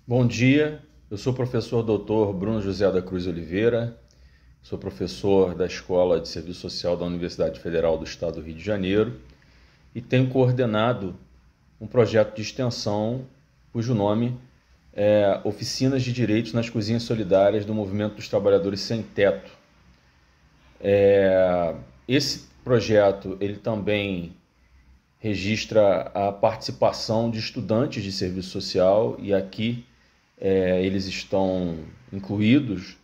Bom dia, eu sou o professor Dr. Bruno José da Cruz Oliveira, sou professor da Escola de Serviço Social da Universidade Federal do Estado do Rio de Janeiro e tenho coordenado um projeto de extensão cujo nome é Oficinas de Direitos nas Cozinhas Solidárias do Movimento dos Trabalhadores Sem Teto. Esse projeto ele também registra a participação de estudantes de serviço social e aqui eles estão incluídos,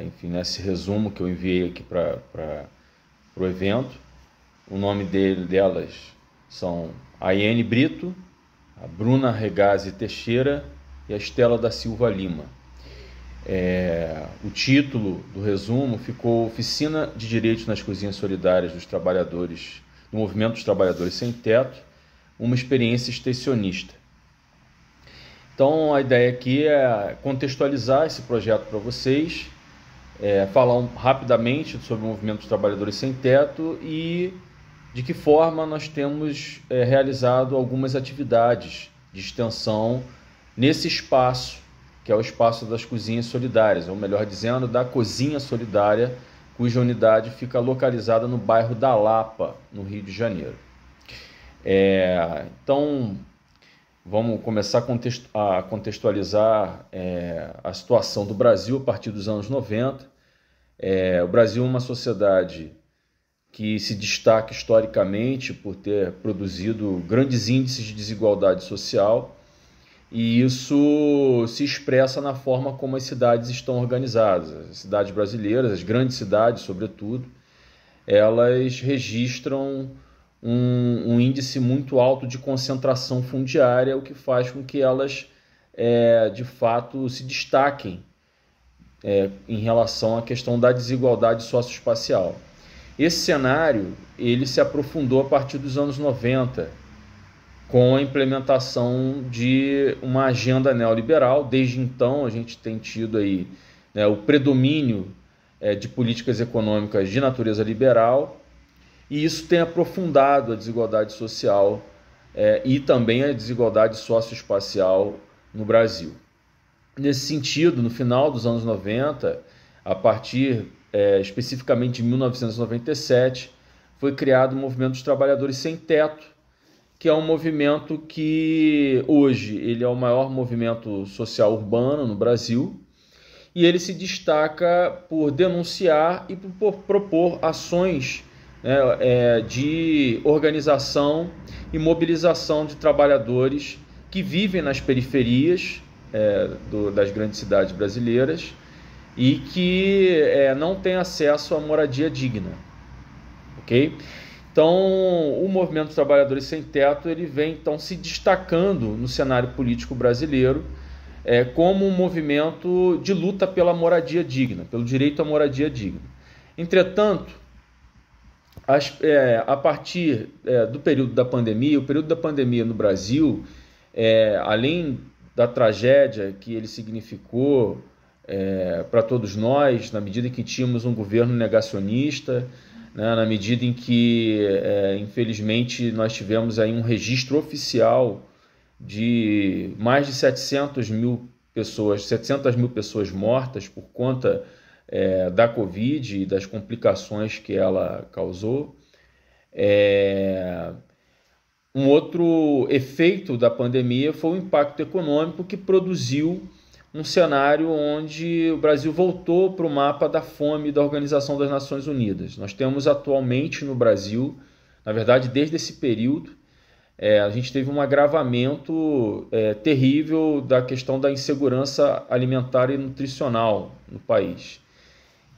enfim, nesse resumo que eu enviei aqui para o evento. O nome delas são a Iene Brito, a Bruna Regazzi Teixeira e a Estela da Silva Lima. O título do resumo ficou Oficina de Direitos nas Cozinhas Solidárias dos Trabalhadores, do Movimento dos Trabalhadores Sem Teto, uma experiência extensionista. Então a ideia aqui é contextualizar esse projeto para vocês, falar rapidamente sobre o Movimento dos Trabalhadores Sem Teto e de que forma nós temos realizado algumas atividades de extensão nesse espaço, que é o espaço das cozinhas solidárias, ou melhor dizendo, da cozinha solidária, cuja unidade fica localizada no bairro da Lapa, no Rio de Janeiro. Então, vamos começar a contextualizar a situação do Brasil a partir dos anos 90. O Brasil é uma sociedade que se destaca historicamente por ter produzido grandes índices de desigualdade social, e isso se expressa na forma como as cidades estão organizadas. As cidades brasileiras, as grandes cidades, sobretudo, elas registram um índice muito alto de concentração fundiária, o que faz com que elas, de fato, se destaquem em relação à questão da desigualdade socioespacial. Esse cenário ele se aprofundou a partir dos anos 90, com a implementação de uma agenda neoliberal. Desde então, a gente tem tido aí, o predomínio de políticas econômicas de natureza liberal, e isso tem aprofundado a desigualdade social e também a desigualdade socioespacial no Brasil. Nesse sentido, no final dos anos 90, a partir especificamente de 1997, foi criado o Movimento dos Trabalhadores Sem Teto, que é um movimento que hoje ele é o maior movimento social urbano no Brasil, e ele se destaca por denunciar e por propor ações de organização e mobilização de trabalhadores que vivem nas periferias das grandes cidades brasileiras e que não têm acesso à moradia digna, ok? Então, o Movimento dos Trabalhadores Sem Teto ele vem então se destacando no cenário político brasileiro como um movimento de luta pela moradia digna, pelo direito à moradia digna. Entretanto, a partir do período da pandemia, o período da pandemia no Brasil, além da tragédia que ele significou para todos nós, na medida em que tínhamos um governo negacionista, na medida em que, infelizmente, nós tivemos aí um registro oficial de mais de 700 mil pessoas mortas por conta da Covid e das complicações que ela causou. Um outro efeito da pandemia foi o impacto econômico que produziu um cenário onde o Brasil voltou para o mapa da fome da Organização das Nações Unidas. Nós temos atualmente no Brasil, na verdade desde esse período, a gente teve um agravamento terrível da questão da insegurança alimentar e nutricional no país.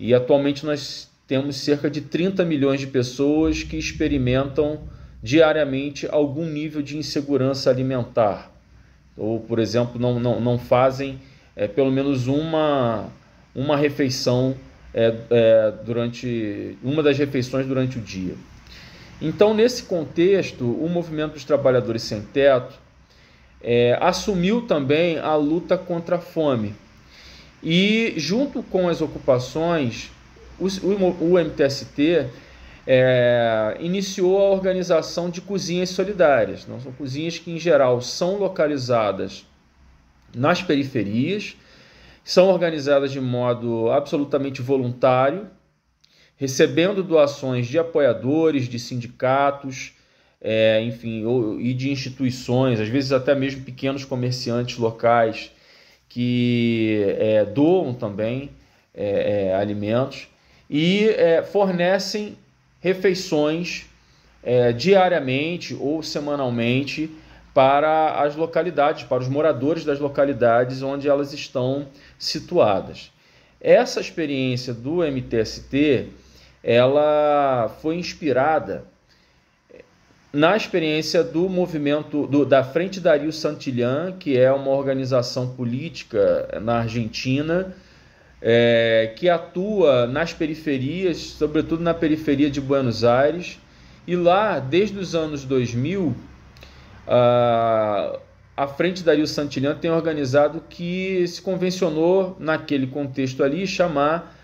E atualmente nós temos cerca de 30 milhões de pessoas que experimentam diariamente algum nível de insegurança alimentar. Ou, por exemplo, não fazem pelo menos uma refeição durante uma das refeições durante o dia. Então, nesse contexto, o Movimento dos Trabalhadores Sem Teto assumiu também a luta contra a fome. E, junto com as ocupações, o MTST iniciou a organização de cozinhas solidárias. Não são cozinhas que, em geral, são localizadas nas periferias, são organizadas de modo absolutamente voluntário, recebendo doações de apoiadores, de sindicatos, enfim, e de instituições, às vezes até mesmo pequenos comerciantes locais que doam também alimentos e fornecem refeições diariamente ou semanalmente para as localidades, para os moradores das localidades onde elas estão situadas. Essa experiência do MTST, ela foi inspirada na experiência do movimento da Frente Darío Santillán, que é uma organização política na Argentina, que atua nas periferias, sobretudo na periferia de Buenos Aires, e lá, desde os anos 2000, a Frente Darío Santillán tem organizado que se convencionou, naquele contexto ali, chamar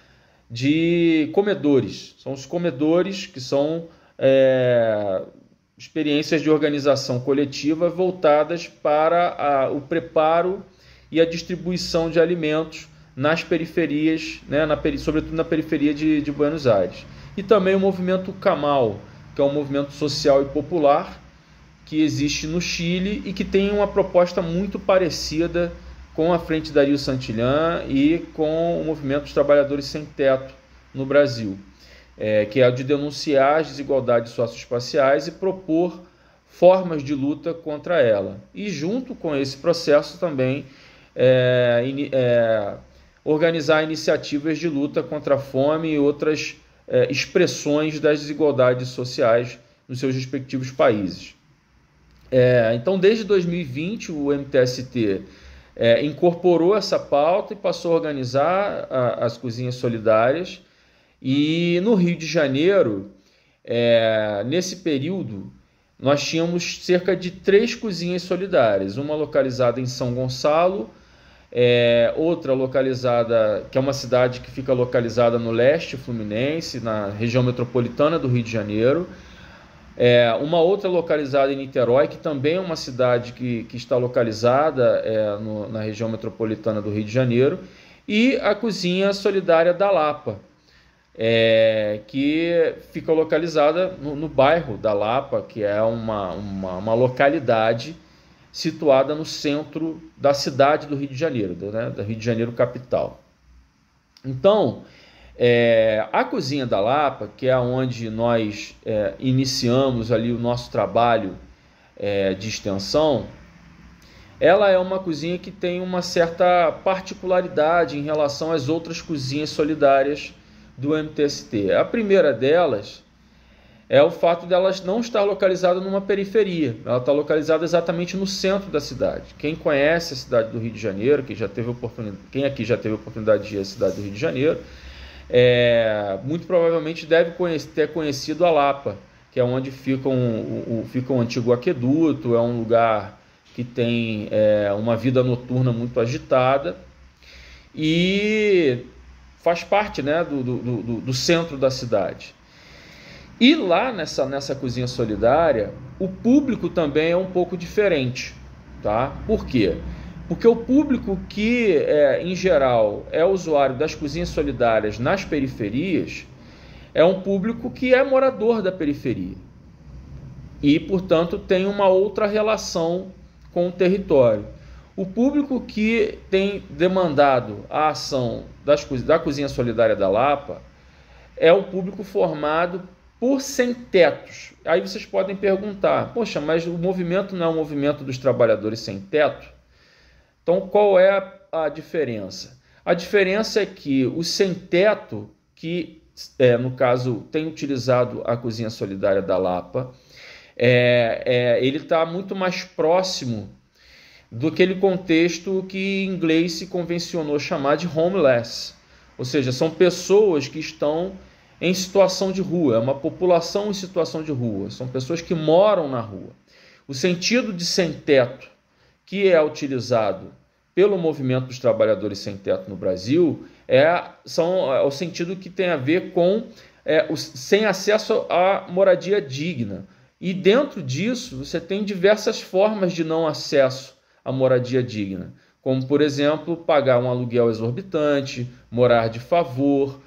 de comedores. São os comedores, que são experiências de organização coletiva voltadas para o preparo e a distribuição de alimentos nas periferias, né, sobretudo na periferia de Buenos Aires. E também o movimento Camal, que é um movimento social e popular que existe no Chile e que tem uma proposta muito parecida com a Frente Darío Santillán e com o movimento dos trabalhadores sem teto no Brasil, que é o de denunciar as desigualdades socioespaciais e propor formas de luta contra ela. E junto com esse processo também organizar iniciativas de luta contra a fome e outras expressões das desigualdades sociais nos seus respectivos países. Então, desde 2020, o MTST incorporou essa pauta e passou a organizar as cozinhas solidárias. E no Rio de Janeiro, nesse período, nós tínhamos cerca de 3 cozinhas solidárias, uma localizada em São Gonçalo, outra localizada, que é uma cidade que fica localizada no leste fluminense, na região metropolitana do Rio de Janeiro, uma outra localizada em Niterói, que também é uma cidade que está localizada na região metropolitana do Rio de Janeiro, e a cozinha solidária da Lapa, que fica localizada no bairro da Lapa, que é uma localidade situada no centro da cidade do Rio de Janeiro, né, da Rio de Janeiro capital. Então, a cozinha da Lapa, que é onde nós iniciamos ali o nosso trabalho de extensão, ela é uma cozinha que tem uma certa particularidade em relação às outras cozinhas solidárias do MTST. A primeira delas é o fato delas não estar localizada numa periferia, ela está localizada exatamente no centro da cidade. Quem conhece a cidade do Rio de Janeiro, quem aqui já teve a oportunidade de ir à cidade do Rio de Janeiro, muito provavelmente deve ter conhecido a Lapa, que é onde fica o antigo aqueduto, é um lugar que tem uma vida noturna muito agitada e faz parte, né, do centro da cidade. E lá nessa cozinha solidária, o público também é um pouco diferente, tá? Por quê? Porque o público que, em geral, é usuário das cozinhas solidárias nas periferias, é um público que é morador da periferia e, portanto, tem uma outra relação com o território. O público que tem demandado a ação da Cozinha Solidária da Lapa é um público formado por sem-tetos. Aí vocês podem perguntar, poxa, mas o movimento não é um movimento dos trabalhadores sem teto? Então, qual é a diferença? A diferença é que o sem-teto, que no caso tem utilizado a Cozinha Solidária da Lapa, ele está muito mais próximo do aquele contexto que em inglês se convencionou chamar de homeless, ou seja, são pessoas que estão em situação de rua, é uma população em situação de rua, são pessoas que moram na rua. O sentido de sem-teto que é utilizado pelo movimento dos trabalhadores sem teto no Brasil é o sentido que tem a ver com sem acesso à moradia digna. E dentro disso você tem diversas formas de não acesso à moradia digna, como, por exemplo, pagar um aluguel exorbitante, morar de favor,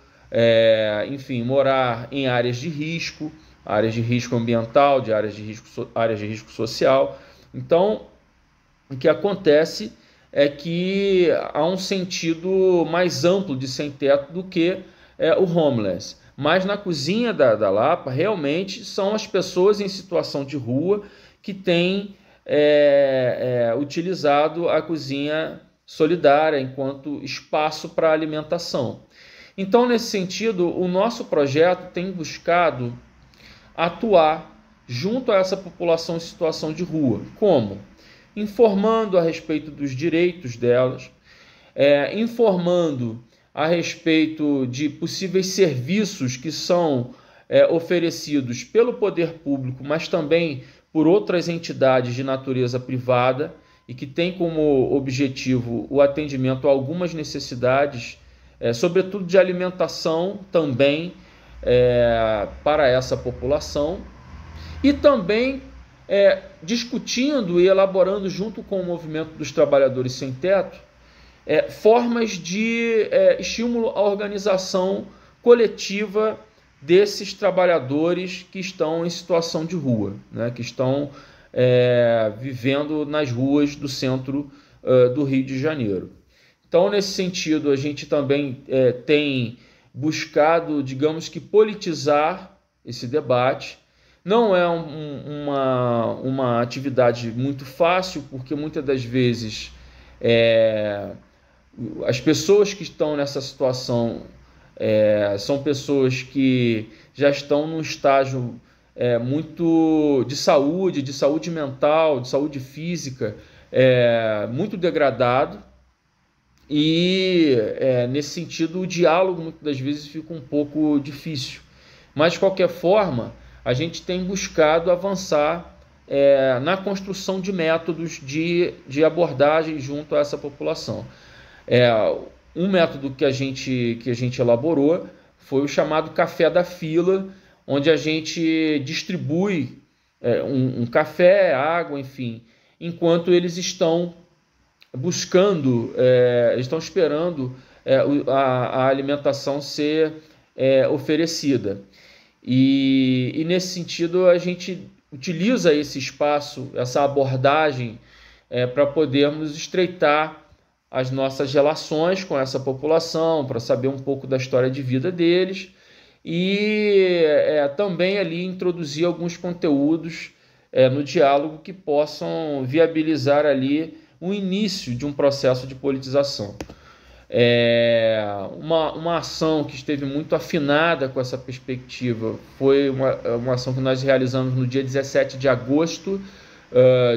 enfim, morar em áreas de risco ambiental, áreas de risco social. Então, o que acontece é que há um sentido mais amplo de sem-teto do que o homeless. Mas na cozinha da Lapa, realmente são as pessoas em situação de rua que têm utilizado a cozinha solidária enquanto espaço para alimentação. Então, nesse sentido, o nosso projeto tem buscado atuar junto a essa população em situação de rua. Como? Informando a respeito dos direitos delas, informando a respeito de possíveis serviços que são oferecidos pelo poder público, mas também por outras entidades de natureza privada e que têm como objetivo o atendimento a algumas necessidades, sobretudo de alimentação também para essa população, e também discutindo e elaborando junto com o movimento dos trabalhadores sem teto formas de estímulo à organização coletiva desses trabalhadores que estão em situação de rua, né, que estão vivendo nas ruas do centro do Rio de Janeiro. Então, nesse sentido, a gente também tem buscado, digamos que, politizar esse debate. Não é uma atividade muito fácil, porque muitas das vezes as pessoas que estão nessa situação são pessoas que já estão num estágio muito de saúde mental, de saúde física, muito degradado, e nesse sentido o diálogo muitas das vezes fica um pouco difícil. Mas, de qualquer forma, a gente tem buscado avançar na construção de métodos de abordagem junto a essa população. Um método que a gente elaborou foi o chamado Café da Fila, onde a gente distribui um café, água, enfim, enquanto eles estão buscando, estão esperando a alimentação ser oferecida. E nesse sentido a gente utiliza esse espaço, essa abordagem, para podermos estreitar as nossas relações com essa população, para saber um pouco da história de vida deles e também ali introduzir alguns conteúdos no diálogo que possam viabilizar ali o início de um processo de politização. Uma ação que esteve muito afinada com essa perspectiva foi uma ação que nós realizamos no dia 17 de agosto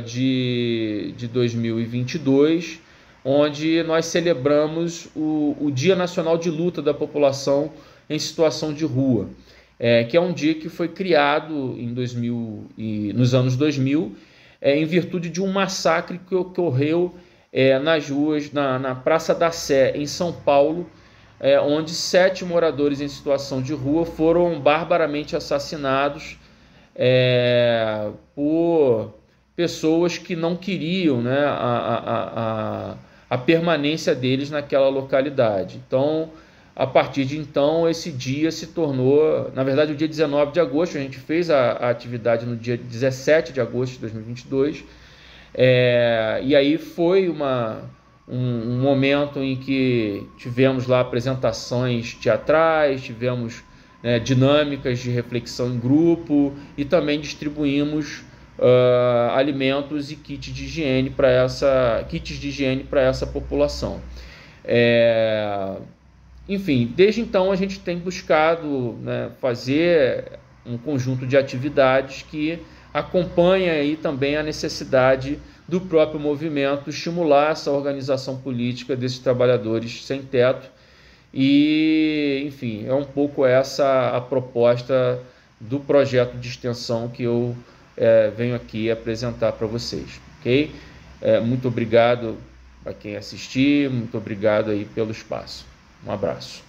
de 2022, onde nós celebramos o Dia Nacional de Luta da População em Situação de Rua, que é um dia que foi criado nos anos 2000, em virtude de um massacre que ocorreu nas ruas, na Praça da Sé, em São Paulo, onde 7 moradores em situação de rua foram barbaramente assassinados por pessoas que não queriam, né, a permanência deles naquela localidade. Então, a partir de então, esse dia se tornou, na verdade, o dia 19 de agosto, a gente fez a atividade no dia 17 de agosto de 2022, e aí foi um momento em que tivemos lá apresentações teatrais, tivemos dinâmicas de reflexão em grupo e também distribuímos alimentos e kits de higiene para essa população. Enfim, desde então a gente tem buscado, né, fazer um conjunto de atividades que acompanha aí também a necessidade do próprio movimento estimular essa organização política desses trabalhadores sem teto. E, enfim, é um pouco essa a proposta do projeto de extensão que eu venho aqui apresentar para vocês, ok? Muito obrigado a quem assistiu, muito obrigado aí pelo espaço. Um abraço.